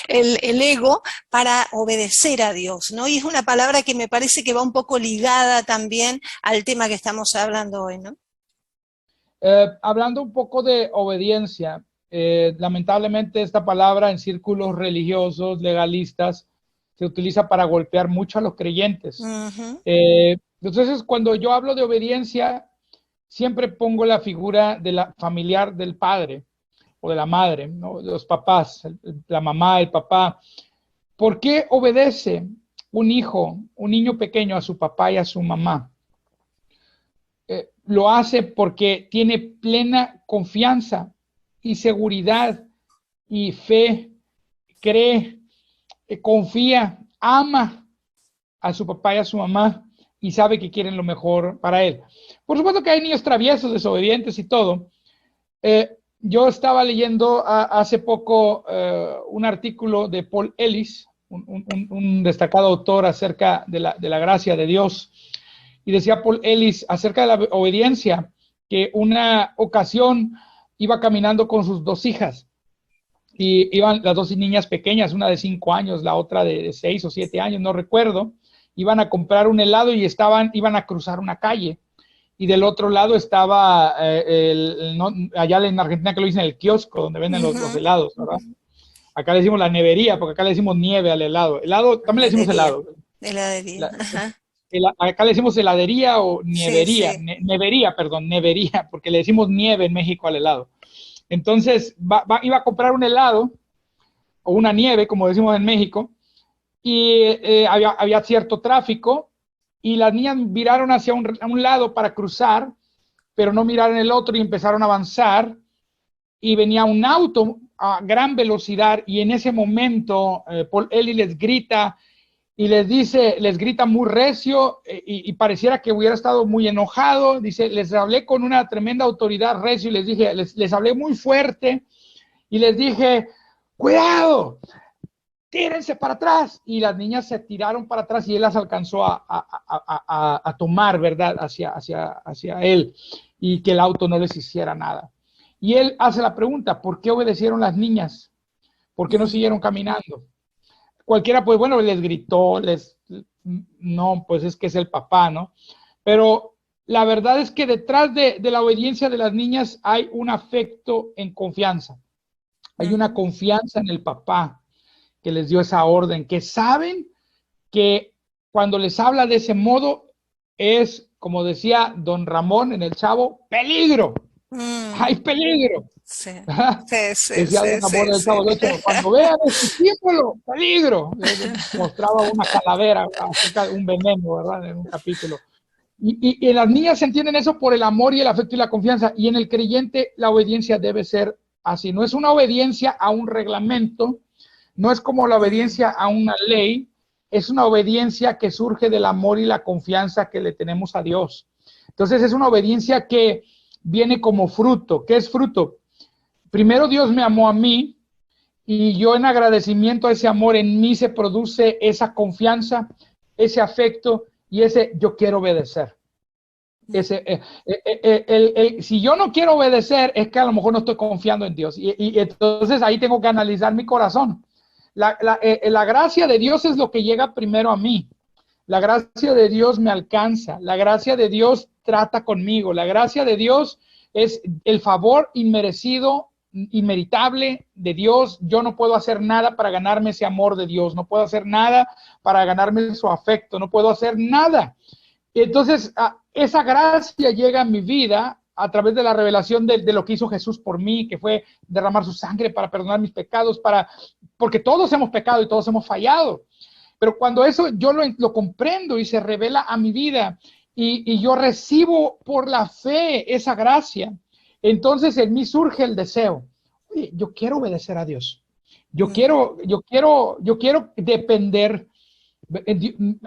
el ego, para obedecer a Dios, ¿no? Y es una palabra que me parece que va un poco ligada también al tema que estamos hablando hoy, ¿no? Hablando un poco de obediencia, lamentablemente esta palabra en círculos religiosos, legalistas, se utiliza para golpear mucho a los creyentes. Entonces, cuando yo hablo de obediencia, siempre pongo la figura de la familiar del padre o de la madre, ¿no? De los papás, la mamá, el papá. ¿Por qué obedece un niño pequeño a su papá y a su mamá? Lo hace porque tiene plena confianza y seguridad y fe, cree, confía, ama a su papá y a su mamá y sabe que quieren lo mejor para él. Por supuesto que hay niños traviesos, desobedientes y todo. Yo estaba leyendo hace poco un artículo de Paul Ellis, un destacado autor acerca de la gracia de Dios, y decía Paul Ellis acerca de la obediencia, que una ocasión iba caminando con sus 2 hijas, y iban las 2 niñas pequeñas, una de 5 años, la otra de 6 o 7 años, no recuerdo. Iban a comprar un helado y iban a cruzar una calle. Y del otro lado estaba, allá en Argentina que lo dicen el kiosco, donde venden los helados, ¿verdad? Acá le decimos la nevería, porque acá le decimos nieve al helado. Helado, también le decimos helado. Heladería. Acá le decimos heladería o nevería. Sí. Nevería, porque le decimos nieve en México al helado. Entonces, iba a comprar un helado, o una nieve, como decimos en México, y había cierto tráfico, y las niñas viraron hacia a un lado para cruzar, pero no miraron el otro y empezaron a avanzar, y venía un auto a gran velocidad, y en ese momento Paul Elie les grita, y les grita muy recio, y pareciera que hubiera estado muy enojado. Dice, les hablé con una tremenda autoridad recio, y les dije, les hablé muy fuerte, y les dije, cuidado, tírense para atrás, y las niñas se tiraron para atrás, y él las alcanzó a tomar, ¿verdad?, hacia él, y que el auto no les hiciera nada. Y él hace la pregunta, ¿por qué obedecieron las niñas? ¿Por qué no siguieron caminando? Cualquiera, pues bueno, les gritó, no, pues es que es el papá, ¿no? Pero la verdad es que detrás de la obediencia de las niñas hay un afecto en confianza. Hay una confianza en el papá que les dio esa orden, que saben que cuando les habla de ese modo es, como decía don Ramón en El Chavo, peligro. Hay peligro. Sí, decía don Ramón en El Chavo, de hecho, cuando vean ese símbolo, peligro. Mostraba una calavera, un veneno, ¿verdad? En un capítulo. Y las niñas entienden eso por el amor y el afecto y la confianza. Y en el creyente la obediencia debe ser así. No es una obediencia a un reglamento, no es como la obediencia a una ley, es una obediencia que surge del amor y la confianza que le tenemos a Dios. Entonces es una obediencia que viene como fruto. ¿Qué es fruto? Primero Dios me amó a mí, y yo en agradecimiento a ese amor en mí se produce esa confianza, ese afecto y ese yo quiero obedecer. Si yo no quiero obedecer es que a lo mejor no estoy confiando en Dios, y entonces ahí tengo que analizar mi corazón. La gracia de Dios es lo que llega primero a mí. La gracia de Dios me alcanza, la gracia de Dios trata conmigo, la gracia de Dios es el favor inmerecido, inmeritable de Dios. Yo no puedo hacer nada para ganarme ese amor de Dios, no puedo hacer nada para ganarme su afecto, no puedo hacer nada. Entonces, esa gracia llega a mi vida a través de la revelación de lo que hizo Jesús por mí, que fue derramar su sangre para perdonar mis pecados, porque todos hemos pecado y todos hemos fallado. Pero cuando eso yo lo comprendo y se revela a mi vida, y yo recibo por la fe esa gracia, entonces en mí surge el deseo. Oye, yo quiero obedecer a Dios. Yo quiero depender.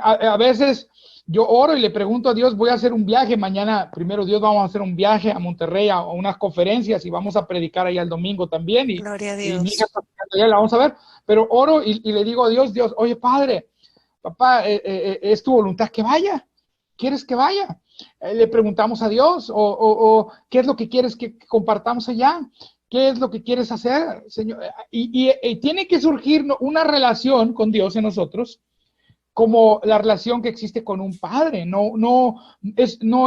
A veces yo oro y le pregunto a Dios, voy a hacer un viaje mañana, primero Dios, vamos a hacer un viaje a Monterrey a unas conferencias, y vamos a predicar allá el domingo también, Gloria a Dios. Y mi hija está allá, la vamos a ver, pero oro y le digo a Dios, oye Padre, papá, es tu voluntad que vaya, ¿quieres que vaya? Le preguntamos a Dios, o ¿qué es lo que quieres que compartamos allá? ¿Qué es lo que quieres hacer, Señor? Y tiene que surgir una relación con Dios en nosotros, como la relación que existe con un padre. No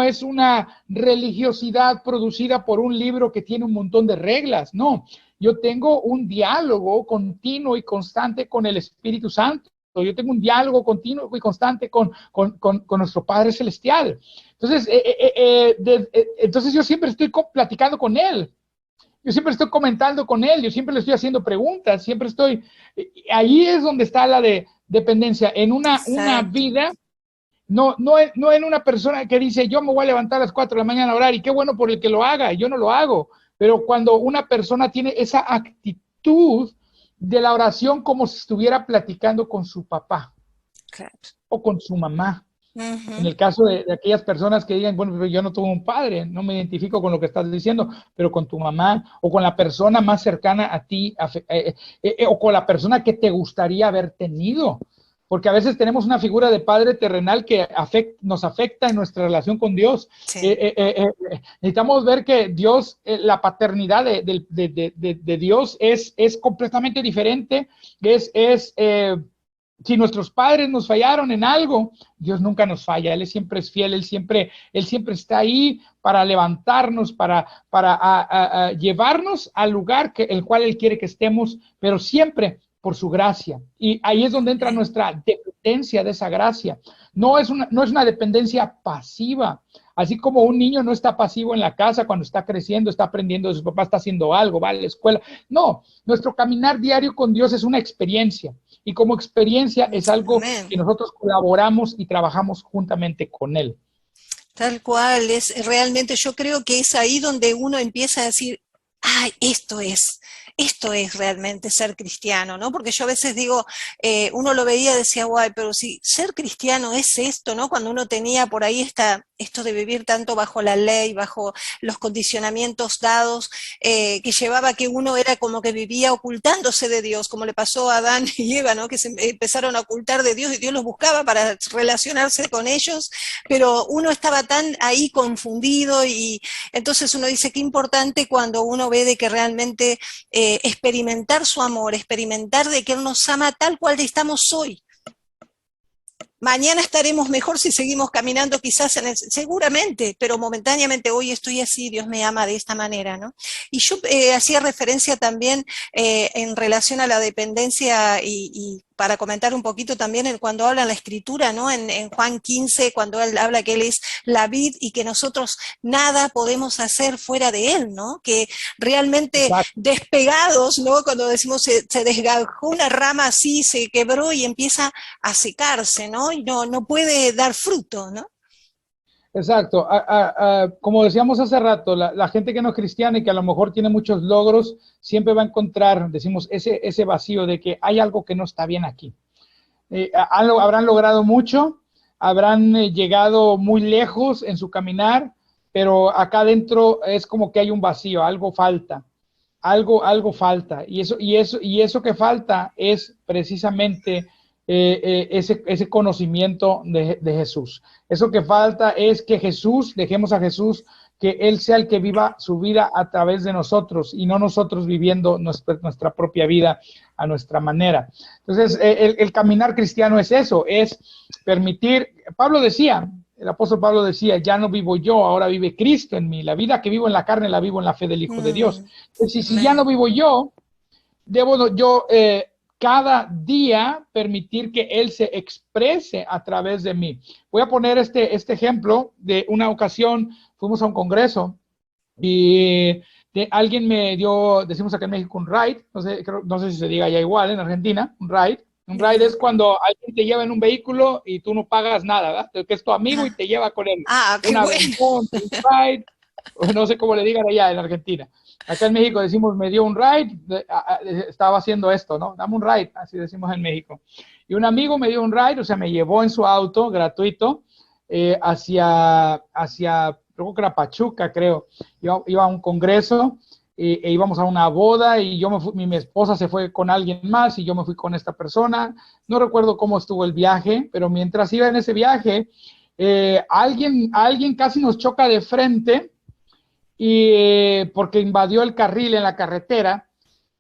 es una religiosidad producida por un libro que tiene un montón de reglas. No, yo tengo un diálogo continuo y constante con el Espíritu Santo. Yo tengo un diálogo continuo y constante con nuestro Padre Celestial. Entonces, entonces yo siempre estoy platicando con Él. Yo siempre estoy comentando con Él. Yo siempre le estoy haciendo preguntas. Siempre estoy... Ahí es donde está la dependencia. En una vida, no en una persona que dice, yo me voy a levantar a las 4 de la mañana a orar, y qué bueno por el que lo haga. Yo no lo hago. Pero cuando una persona tiene esa actitud de la oración como si estuviera platicando con su papá, claro, o con su mamá. En el caso de aquellas personas que digan, bueno, yo no tuve un padre, no me identifico con lo que estás diciendo, pero con tu mamá, o con la persona más cercana a ti, o con la persona que te gustaría haber tenido. Porque a veces tenemos una figura de padre terrenal que nos afecta en nuestra relación con Dios. Sí. Necesitamos ver que Dios, la paternidad de Dios es completamente diferente. Si nuestros padres nos fallaron en algo, Dios nunca nos falla. Él siempre es fiel, Él siempre está ahí para levantarnos, para llevarnos al lugar el cual Él quiere que estemos, pero siempre por su gracia. Y ahí es donde entra nuestra dependencia de esa gracia. No es una dependencia pasiva. Así como un niño no está pasivo en la casa cuando está creciendo, está aprendiendo de su papá, está haciendo algo, va a la escuela. No, nuestro caminar diario con Dios es una experiencia. Y como experiencia es algo Amén. que nosotros colaboramos y trabajamos juntamente con Él. Tal cual, es realmente, yo creo que es ahí donde uno empieza a decir, ay, esto es realmente ser cristiano, ¿no? Porque yo a veces digo, uno lo veía y decía, guay, pero si ser cristiano es esto, ¿no? Cuando uno tenía por ahí esto de vivir tanto bajo la ley, bajo los condicionamientos dados, que llevaba a que uno era como que vivía ocultándose de Dios, como le pasó a Adán y Eva, ¿no? Que se empezaron a ocultar de Dios y Dios los buscaba para relacionarse con ellos, pero uno estaba tan ahí confundido y entonces uno dice, qué importante cuando uno ve de que realmente experimentar su amor, experimentar de que Él nos ama tal cual estamos hoy. Mañana estaremos mejor si seguimos caminando quizás seguramente, pero momentáneamente hoy estoy así, Dios me ama de esta manera, ¿no? Y yo hacía referencia también en relación a la dependencia y para comentar un poquito también cuando habla en la Escritura, ¿no? En Juan 15, cuando él habla que Él es la vid y que nosotros nada podemos hacer fuera de Él, ¿no? Que realmente despegados, ¿no? Cuando decimos se desgajó una rama así, se quebró y empieza a secarse, ¿no? Y no puede dar fruto, ¿no? Exacto. Como decíamos hace rato, la gente que no es cristiana y que a lo mejor tiene muchos logros, siempre va a encontrar, decimos, ese vacío de que hay algo que no está bien aquí. Habrán logrado mucho, habrán llegado muy lejos en su caminar, pero acá adentro es como que hay un vacío, algo falta. Algo falta. Y eso que falta es precisamente ese conocimiento de Jesús. Eso que falta es que dejemos a Jesús, que Él sea el que viva su vida a través de nosotros y no nosotros viviendo nuestra propia vida a nuestra manera. Entonces, el caminar cristiano es eso, es permitir, el apóstol Pablo decía, ya no vivo yo, ahora vive Cristo en mí. La vida que vivo en la carne la vivo en la fe del Hijo de Dios. Entonces, si ya no vivo yo, debo yo cada día permitir que Él se exprese a través de mí. Voy a poner este ejemplo de una ocasión, fuimos a un congreso y alguien me dio, decimos acá en México, un ride, no sé si se diga ya igual en Argentina, un ride. Un ride es cuando alguien te lleva en un vehículo y tú no pagas nada, ¿verdad? Que es tu amigo y te lleva con él. Qué bueno. Un ride, no sé cómo le digan allá en Argentina. Acá en México decimos, me dio un ride, estaba haciendo esto, ¿no? Dame un ride, así decimos en México. Y un amigo me dio un ride, o sea, me llevó en su auto gratuito hacia, creo que era Pachuca, creo. Iba a un congreso e íbamos a una boda y mi esposa se fue con alguien más y yo me fui con esta persona. No recuerdo cómo estuvo el viaje, pero mientras iba en ese viaje, alguien casi nos choca de frente y porque invadió el carril en la carretera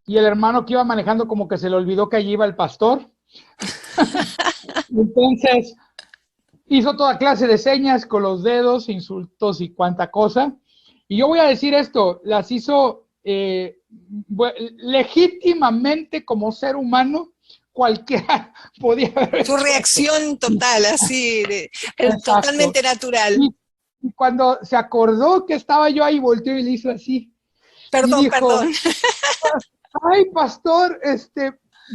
y el hermano que iba manejando como que se le olvidó que allí iba el pastor. Entonces hizo toda clase de señas con los dedos, insultos y cuanta cosa. Y yo voy a decir esto, las hizo legítimamente como ser humano, cualquiera podía haber. Su reacción total, así, totalmente natural. Y cuando se acordó que estaba yo ahí, volteó y le hizo así. Perdón. Ay, pastor,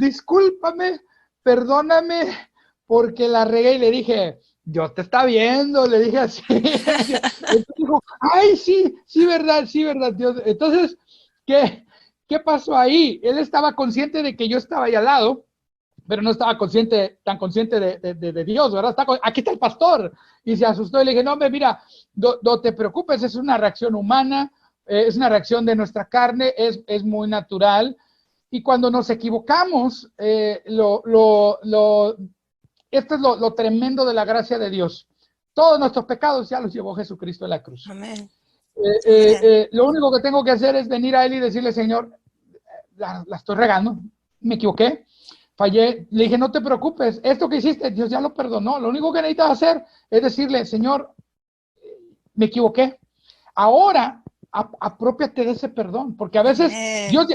discúlpame, perdóname, porque la regué y le dije, Dios te está viendo, le dije así. Entonces dijo, ay, sí, verdad, Dios. Entonces, ¿qué pasó ahí? Él estaba consciente de que yo estaba ahí al lado, pero no estaba tan consciente de Dios, ¿verdad? Aquí está el pastor. Y se asustó y le dije, no, mira, no te preocupes, es una reacción humana, es una reacción de nuestra carne, es muy natural. Y cuando nos equivocamos, esto es lo tremendo de la gracia de Dios. Todos nuestros pecados ya los llevó Jesucristo en la cruz. Amén. Lo único que tengo que hacer es venir a Él y decirle, Señor, la estoy regando, me equivoqué, fallé. Le dije, no te preocupes, esto que hiciste, Dios ya lo perdonó. Lo único que necesitas hacer es decirle, Señor, me equivoqué. Ahora, aprópiate de ese perdón, porque a veces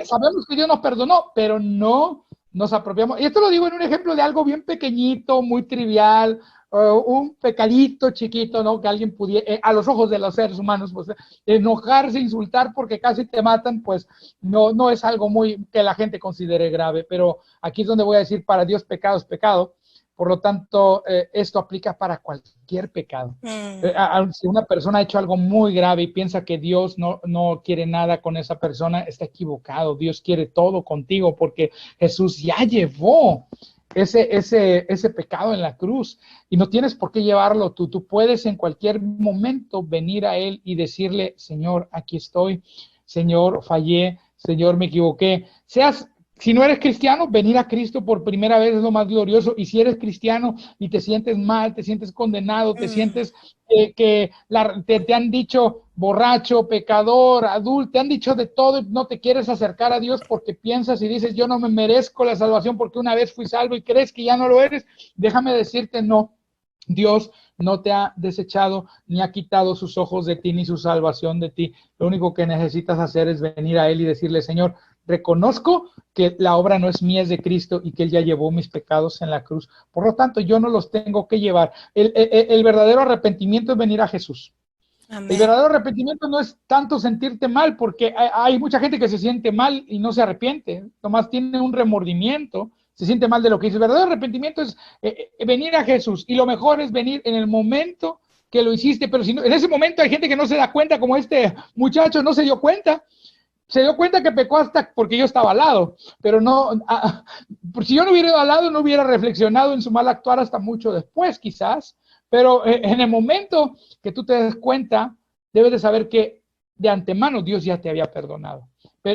sabemos que Dios nos perdonó, pero no nos apropiamos. Y esto lo digo en un ejemplo de algo bien pequeñito, muy trivial, un pecadito chiquito, ¿no? Que alguien pudiera, a los ojos de los seres humanos, pues enojarse, insultar porque casi te matan, pues no es algo muy que la gente considere grave, pero aquí es donde voy a decir, para Dios pecado es pecado. Por lo tanto, esto aplica para cualquier pecado. Si una persona ha hecho algo muy grave y piensa que Dios no quiere nada con esa persona, está equivocado. Dios quiere todo contigo porque Jesús ya llevó ese pecado en la cruz y no tienes por qué llevarlo tú. Tú puedes en cualquier momento venir a Él y decirle, Señor, aquí estoy. Señor, fallé. Señor, me equivoqué. Si no eres cristiano, venir a Cristo por primera vez es lo más glorioso. Y si eres cristiano y te sientes mal, te sientes condenado, te sientes que te han dicho borracho, pecador, adulto, te han dicho de todo y no te quieres acercar a Dios porque piensas y dices, yo no me merezco la salvación porque una vez fui salvo y crees que ya no lo eres, déjame decirte, no. Dios no te ha desechado ni ha quitado sus ojos de ti ni su salvación de ti. Lo único que necesitas hacer es venir a Él y decirle, Señor, reconozco que la obra no es mía, es de Cristo y que Él ya llevó mis pecados en la cruz. Por lo tanto, yo no los tengo que llevar. El verdadero arrepentimiento es venir a Jesús. Amén. El verdadero arrepentimiento no es tanto sentirte mal, porque hay mucha gente que se siente mal y no se arrepiente, nomás tiene un remordimiento, se siente mal de lo que hizo. El verdadero arrepentimiento es venir a Jesús, y lo mejor es venir en el momento que lo hiciste, pero si no, en ese momento hay gente que no se da cuenta, como este muchacho no se dio cuenta. Se dio cuenta que pecó hasta porque yo estaba al lado, pero si yo no hubiera ido al lado, no hubiera reflexionado en su mal actuar hasta mucho después, quizás, pero en el momento que tú te des cuenta, debes de saber que de antemano Dios ya te había perdonado.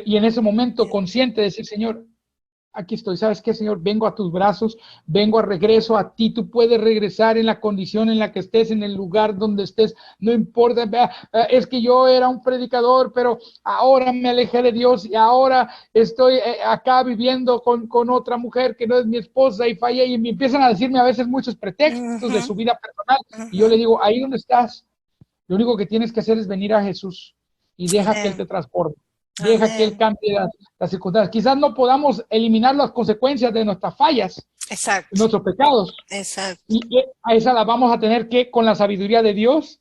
Y en ese momento consciente de decir, Señor, aquí estoy, ¿sabes qué, Señor? Vengo a tus brazos, vengo a regreso a ti, tú puedes regresar en la condición en la que estés, en el lugar donde estés, no importa, es que yo era un predicador, pero ahora me alejé de Dios y ahora estoy acá viviendo con otra mujer que no es mi esposa y fallé, y me empiezan a decirme a veces muchos pretextos de su vida personal, y yo le digo, ahí donde estás, lo único que tienes que hacer es venir a Jesús y deja que Él te transforme. Deja Amén. Que Él cambie las circunstancias. Quizás no podamos eliminar las consecuencias de nuestras fallas, exacto, de nuestros pecados. Exacto. Y a esa la vamos a tener que, con la sabiduría de Dios,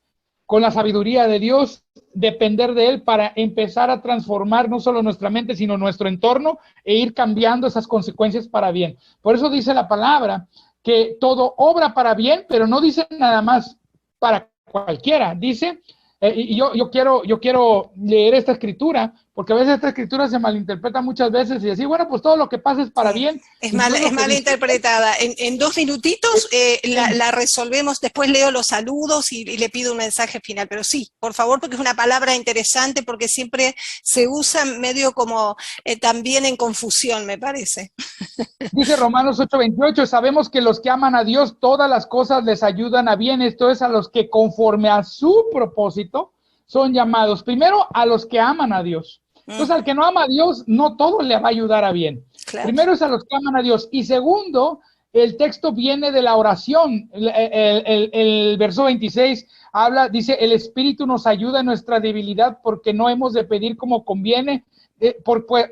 depender de Él para empezar a transformar no solo nuestra mente, sino nuestro entorno e ir cambiando esas consecuencias para bien. Por eso dice la palabra que todo obra para bien, pero no dice nada más para cualquiera. Dice, y yo quiero leer esta escritura, porque a veces esta escritura se malinterpreta muchas veces y decir, bueno, pues todo lo que pasa es para bien. Es mal interpretada. En 2 minutitos la resolvemos, después leo los saludos y le pido un mensaje final, pero sí, por favor, porque es una palabra interesante, porque siempre se usa medio como también en confusión, me parece. Dice Romanos 8:28, sabemos que los que aman a Dios, todas las cosas les ayudan a bien, esto es a los que conforme a su propósito son llamados. Primero, a los que aman a Dios. Entonces, al que no ama a Dios, no todo le va a ayudar a bien. Claro. Primero es a los que aman a Dios. Y segundo, el texto viene de la oración. El verso 26 dice, el Espíritu nos ayuda en nuestra debilidad porque no hemos de pedir como conviene.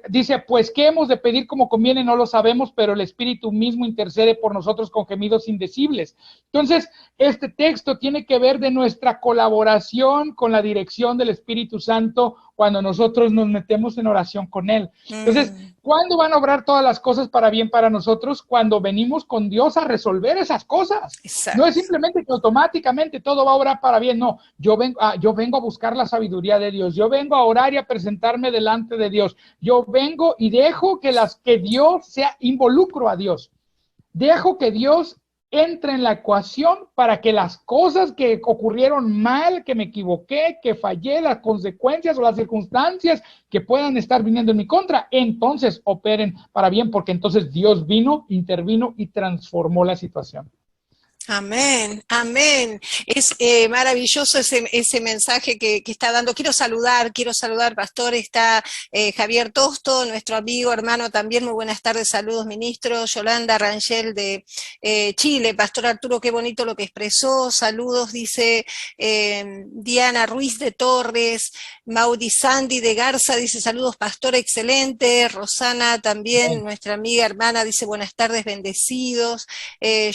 Dice, pues ¿qué hemos de pedir como conviene? No lo sabemos, pero el Espíritu mismo intercede por nosotros con gemidos indecibles. Entonces, este texto tiene que ver de nuestra colaboración con la dirección del Espíritu Santo cuando nosotros nos metemos en oración con Él. Entonces, ¿cuándo van a obrar todas las cosas para bien para nosotros? Cuando venimos con Dios a resolver esas cosas. Exacto. No es simplemente que automáticamente todo va a obrar para bien, no. Yo vengo a buscar la sabiduría de Dios. Yo vengo a orar y a presentarme delante de Dios. Yo vengo y dejo que Dios involucro a Dios. Dejo que Dios entre en la ecuación para que las cosas que ocurrieron mal, que me equivoqué, que fallé, las consecuencias o las circunstancias que puedan estar viniendo en mi contra, entonces operen para bien, porque entonces Dios vino, intervino y transformó la situación. Amén, amén. Es maravilloso ese mensaje que está dando. Quiero saludar, pastor, está Javier Tosto, nuestro amigo, hermano también, muy buenas tardes, saludos, ministro. Yolanda Rangel de Chile, pastor Arturo, qué bonito lo que expresó, saludos, dice Diana Ruiz de Torres, Maudi Sandy de Garza, dice saludos, pastor, excelente. Rosana también, nuestra amiga, hermana, dice buenas tardes, bendecidos.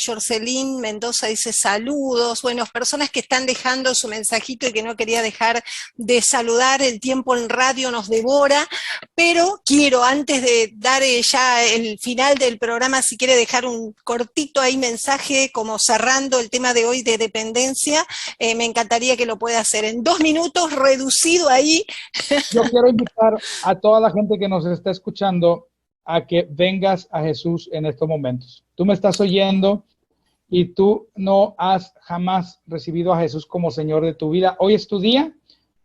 Jorcelín Mendoza Mendoza dice saludos. Bueno, personas que están dejando su mensajito y que no quería dejar de saludar. El tiempo en radio nos devora, pero quiero, antes de dar ya el final del programa, si quiere dejar un cortito ahí mensaje, como cerrando el tema de hoy de dependencia, me encantaría que lo pueda hacer en 2 minutos, reducido ahí. Yo quiero invitar a toda la gente que nos está escuchando a que vengas a Jesús en estos momentos. Tú me estás oyendo y tú no has jamás recibido a Jesús como Señor de tu vida. Hoy es tu día,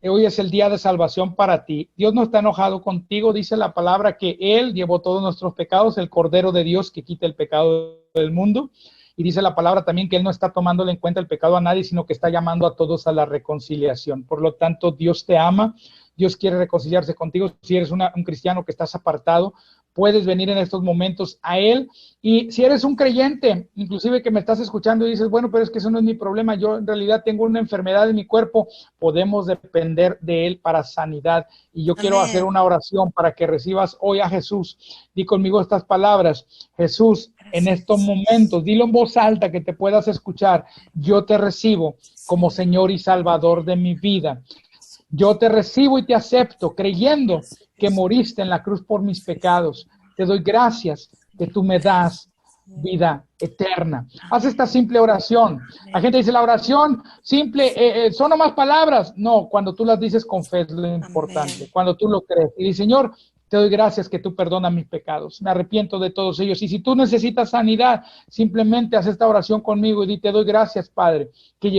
hoy es el día de salvación para ti. Dios no está enojado contigo, dice la palabra que Él llevó todos nuestros pecados, el Cordero de Dios que quita el pecado del mundo. Y dice la palabra también que Él no está tomándole en cuenta el pecado a nadie, sino que está llamando a todos a la reconciliación. Por lo tanto, Dios te ama, Dios quiere reconciliarse contigo. Si eres un cristiano que estás apartado, puedes venir en estos momentos a Él. Y si eres un creyente, inclusive que me estás escuchando y dices, bueno, pero es que eso no es mi problema, yo en realidad tengo una enfermedad en mi cuerpo, podemos depender de Él para sanidad. Y yo quiero hacer una oración para que recibas hoy a Jesús. Di conmigo estas palabras: Jesús, en estos momentos, dilo en voz alta que te puedas escuchar: yo te recibo como Señor y Salvador de mi vida. Yo te recibo y te acepto, creyendo que moriste en la cruz por mis pecados. Te doy gracias que tú me das vida eterna. Haz esta simple oración. La gente dice, la oración simple, son nomás palabras. No, cuando tú las dices con fe es lo importante, cuando tú lo crees. Y dice, Señor, te doy gracias que tú perdonas mis pecados. Me arrepiento de todos ellos. Y si tú necesitas sanidad, simplemente haz esta oración conmigo y di, te doy gracias, Padre, que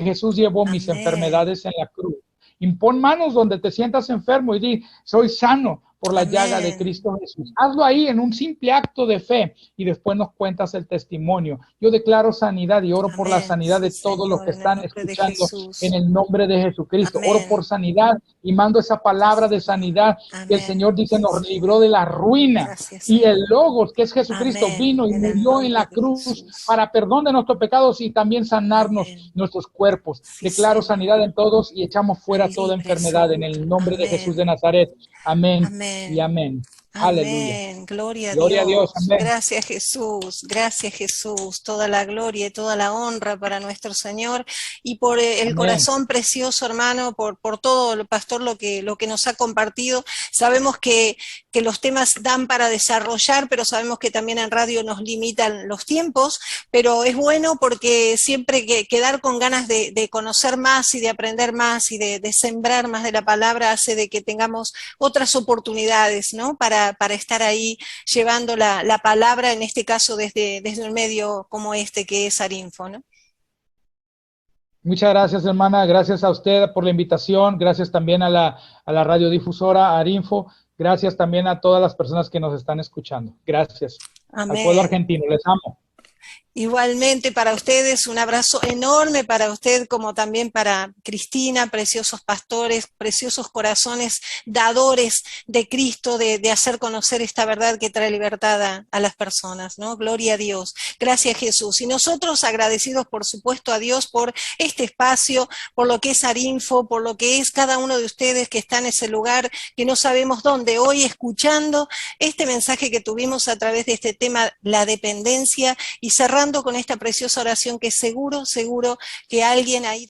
Jesús llevó mis enfermedades en la cruz. Impon manos donde te sientas enfermo y di, soy sano por la llaga de Cristo Jesús. Hazlo ahí en un simple acto de fe y después nos cuentas el testimonio. Yo declaro sanidad y oro por la sanidad de todos los que están escuchando en el nombre de Jesucristo. Oro por sanidad y mando esa palabra de sanidad que el Señor dice nos libró de la ruina. Y el Logos, que es Jesucristo, vino y murió en la cruz para perdón de nuestros pecados y también sanarnos nuestros cuerpos. Declaro sanidad en todos y echamos fuera toda enfermedad en el nombre de Jesús de Nazaret. Amén. Y amén. Amén. Gloria a Dios. Amén. Gracias Jesús. Toda la gloria y toda la honra para nuestro Señor y por el corazón precioso, hermano, por todo, pastor, lo que nos ha compartido. Sabemos que los temas dan para desarrollar, pero sabemos que también en radio nos limitan los tiempos, pero es bueno porque siempre quedar con ganas de conocer más y de aprender más y de sembrar más de la palabra hace de que tengamos otras oportunidades, ¿no? Para estar ahí llevando la palabra, en este caso desde un medio como este que es Arinfo, ¿no? Muchas gracias, hermana. Gracias a usted por la invitación. Gracias también a la radiodifusora Arinfo. Gracias también a todas las personas que nos están escuchando. Gracias. Amén. Al pueblo argentino. Les amo. Igualmente para ustedes, un abrazo enorme para usted, como también para Cristina, preciosos pastores, preciosos corazones, dadores de Cristo, de hacer conocer esta verdad que trae libertad a las personas, ¿no? Gloria a Dios. Gracias, Jesús. Y nosotros agradecidos, por supuesto, a Dios por este espacio, por lo que es Arinfo, por lo que es cada uno de ustedes que está en ese lugar que no sabemos dónde, hoy escuchando este mensaje que tuvimos a través de este tema, la dependencia, y cerrando con esta preciosa oración que seguro que alguien ahí